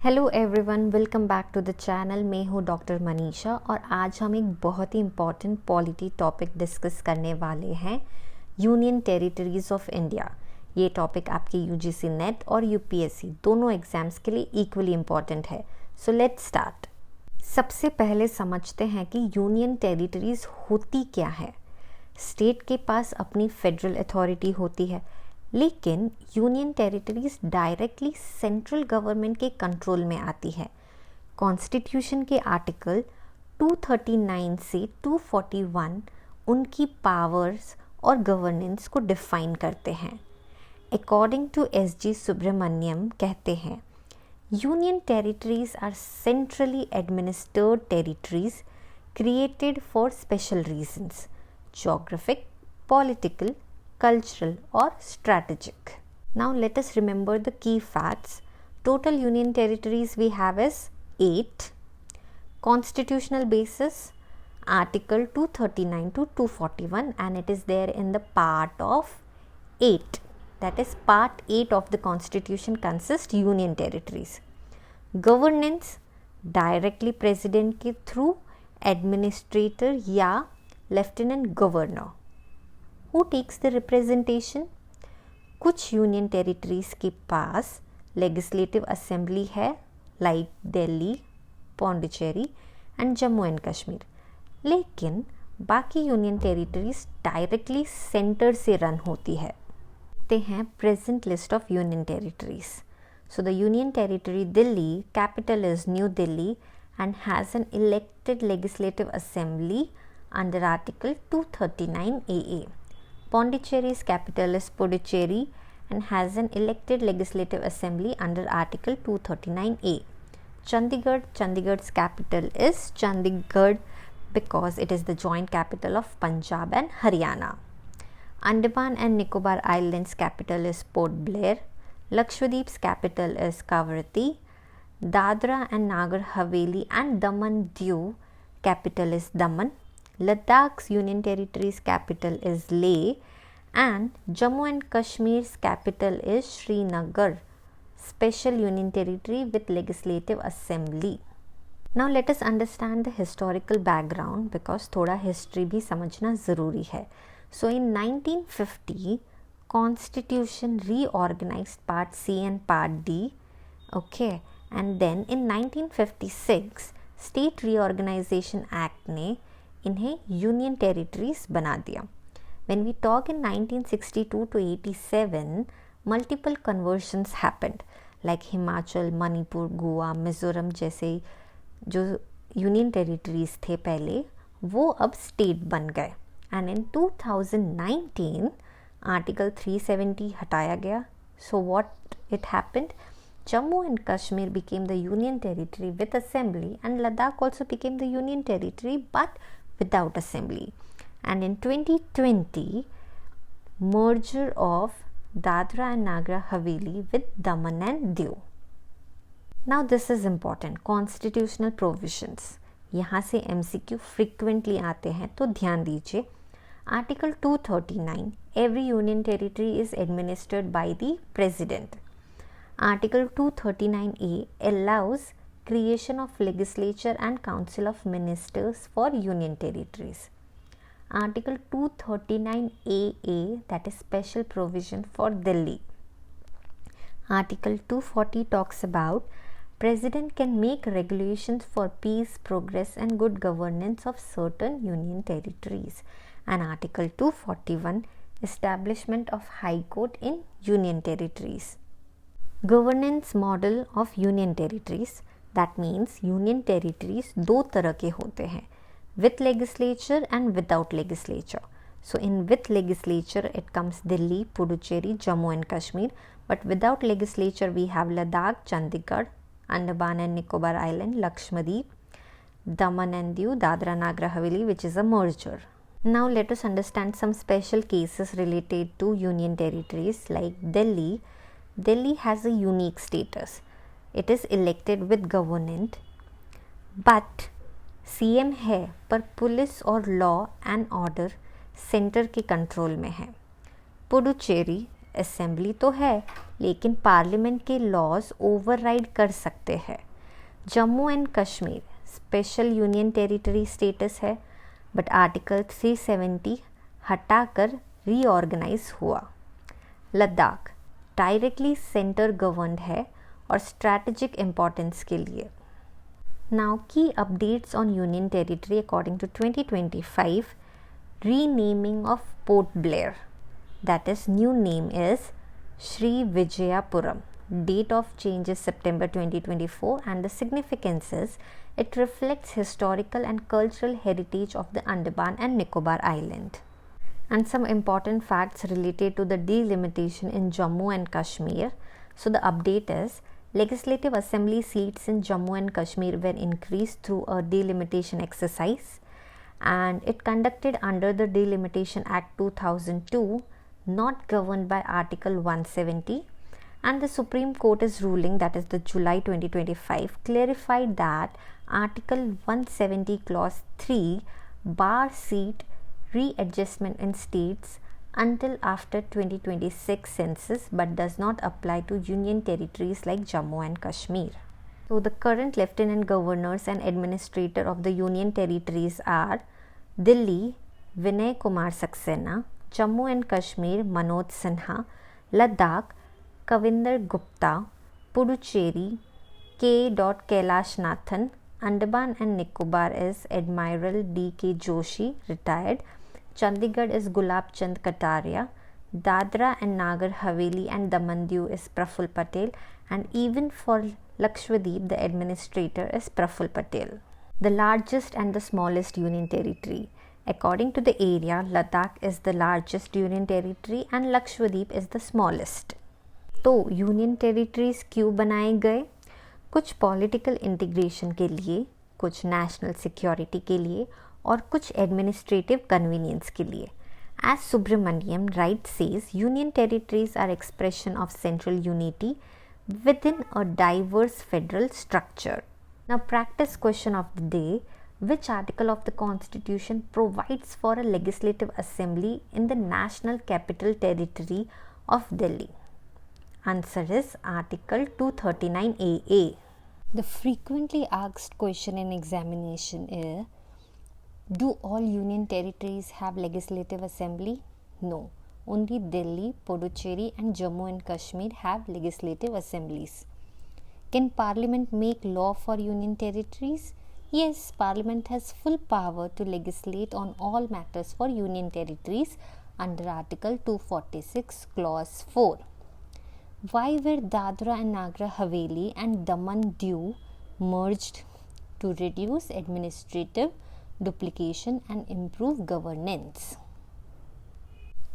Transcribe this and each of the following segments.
Hello everyone, welcome back to the channel. मैं हूँ doctor Manisha और आज हम एक बहुत ही इम्पॉर्टेंट पॉलिटी टॉपिक डिस्कस करने वाले हैं, यूनियन टेरिटरीज ऑफ इंडिया। ये टॉपिक आपके यूजीसी नेट और यूपीएससी दोनों एग्जाम्स के लिए इक्वली इम्पॉर्टेंट है। So let's start. सबसे पहले समझते हैं कि यूनियन टेरिटरीज होती क्या है। स्टेट के पास अपनी फेडरल अथॉरिटी होती है, लेकिन union territories directly central government के कंट्रोल में आती है। कॉन्स्टिट्यूशन के आर्टिकल 239 से 241 उनकी पावर्स और गवर्नेंस को डिफाइन करते हैं। According to SG. सुब्रमण्यम कहते हैं, union territories are centrally administered territories created for special reasons, geographic, political, cultural or strategic. Now let us remember the key facts. Total union territories we have is 8. Constitutional basis Article 239 to 241, and it is there in the part of 8. That is part 8 of the constitution consists union territories. Governance directly president के through administrator या lieutenant governor. Who takes the representation? कुछ union territories के पास legislative assembly है, like Delhi, Pondicherry and Jammu and Kashmir, लेकिन बाकी union territories directly centre से run होती है। देखते हैं present list of union territories. So the union territory Delhi, capital is new Delhi and has an elected legislative assembly under Article 239 AA. Pondicherry's capital is Puducherry and has an elected legislative assembly under Article 239A. Chandigarh's capital is Chandigarh because it is the joint capital of Punjab and Haryana. Andaman and Nicobar Islands capital is Port Blair. Lakshadweep's capital is Kavaratti. Dadra and Nagar Haveli and Daman Diu capital is Daman. Ladakh's union territory's capital is Leh, and Jammu and Kashmir's capital is Srinagar, special union territory with legislative assembly. Now let us understand the historical background because थोड़ा history भी समझना ज़रूरी है. So in 1950 Constitution reorganized Part C and Part D. Okay. And then in 1956 State Reorganization Act ने इन्हें union territories बना दिया. When we talk in 1962 to 87, multiple conversions happened, like Himachal, Manipur, Goa, Mizoram जैसे जो यूनियन टेरिटरीज थे पहले, वो अब स्टेट बन गए. And in 2019 आर्टिकल 370 हटाया गया. So what it happened? Jammu and Kashmir became the union territory with assembly, and Ladakh also became the union territory but without assembly. And in 2020, merger of Dadra and Nagar Haveli with Daman and Diu. Now this is important. Constitutional provisions. यहाँ से MCQ frequently आते हैं, तो ध्यान दीजिए. Article 239. Every union territory is administered by the President. Article 239A allows creation of legislature and council of ministers for union territories. Article 239AA, that is special provision for Delhi. Article 240 talks about President can make regulations for peace, progress and good governance of certain union territories. And Article 241 establishment of High Court in union territories. Governance model of union territories, that means union territories दो तरह के होते हैं, with legislature and without legislature. So in with legislature it comes Delhi, Puducherry, Jammu and Kashmir, but without legislature we have Ladakh, Chandigarh, Andaman and Nicobar island, Lakshadweep, Daman and Diu, Dadra Nagar Haveli, which is a merger. Now let us understand some special cases related to union territories like Delhi. Delhi has a unique status. It is elected with government, but CM है पर police और law and order centre के control में है. Puducherry assembly तो है लेकिन parliament के लॉज ओवरराइड कर सकते हैं। Jammu and Kashmir special union territory status है, बट आर्टिकल 370 हटाकर रीऑर्गेनाइज हुआ। लद्दाख डायरेक्टली सेंटर गवर्नड है और स्ट्रैटेजिक इम्पोर्टेंस के लिए। नाउ की updates on union territory according to 2025 renaming of Port Blair, that is new name is Sri Vijayapuram. Date of change is September 2024 and the significance is it reflects historical and cultural heritage of the Andaman and Nicobar Island. And some important facts related to the delimitation in Jammu and Kashmir. So the update is Legislative Assembly seats in Jammu and Kashmir were increased through a delimitation exercise, and it conducted under the Delimitation Act 2002, not governed by Article 170, and the Supreme Court's ruling, that is the July 2025, clarified that Article 170 Clause 3 bar seat readjustment in states until after 2026 census, but does not apply to union territories like Jammu and Kashmir. So the current lieutenant governors and administrator of the union territories are Delhi Vinay Kumar Saxena, Jammu and Kashmir Manoj Sinha, Ladakh Kavinder Gupta, Puducherry K. Kailash Nathan, Andaman and Nicobar is Admiral D.K. Joshi, retired, Chandigarh is Gulab Chand Kataria, Dadra and Nagar Haveli and Daman Diu is Praful Patel, and even for Lakshadweep the administrator is Praful Patel. The largest and the smallest union territory. According to the area, Ladakh is the largest union territory and Lakshadweep is the smallest. तो union territories क्यों बनाए गए? कुछ political integration के लिए, कुछ national security के लिए और कुछ एडमिनिस्ट्रेटिव कन्वीनियंस के लिए. As Subramaniam Wright says, union territories are expression of central unity within a diverse federal structure. Now, practice question of the day: which article of the Constitution provides for a legislative assembly in the National Capital Territory of Delhi? Answer is Article 239AA. The frequently asked question in examination is: do all union territories have legislative assembly? No. Only Delhi, Puducherry and Jammu and Kashmir have legislative assemblies. Can Parliament make law for union territories? Yes, Parliament has full power to legislate on all matters for union territories under Article 246 Clause 4. Why were Dadra and Nagar Haveli and Daman Diu merged? To reduce administrative duplication and improve governance.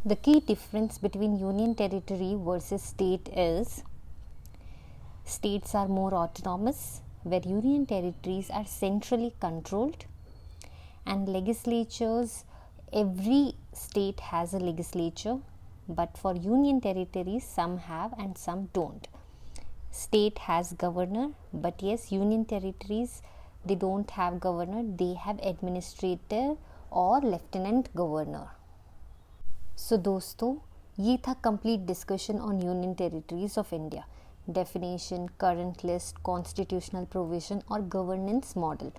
The key difference between union territory versus state is states are more autonomous, where union territories are centrally controlled, and legislatures, every state has a legislature, but for union territories some have and some don't. State has governor, but yes, union territories they don't have governor, they have administrator or lieutenant governor. So दोस्तों, ये था complete discussion on union territories of India. Definition, current list, constitutional provision और governance model.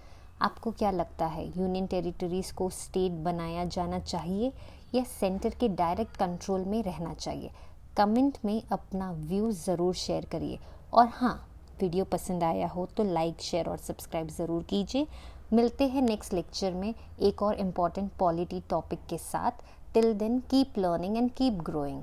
आपको क्या लगता है, union territories को state बनाया जाना चाहिए या सेंटर के डायरेक्ट कंट्रोल में रहना चाहिए? कमेंट में अपना व्यू ज़रूर शेयर करिए. और हाँ, वीडियो पसंद आया हो तो लाइक, शेयर और सब्सक्राइब ज़रूर कीजिए. मिलते हैं नेक्स्ट लेक्चर में एक और इम्पॉर्टेंट पॉलिटी टॉपिक के साथ. Till then keep learning and keep growing.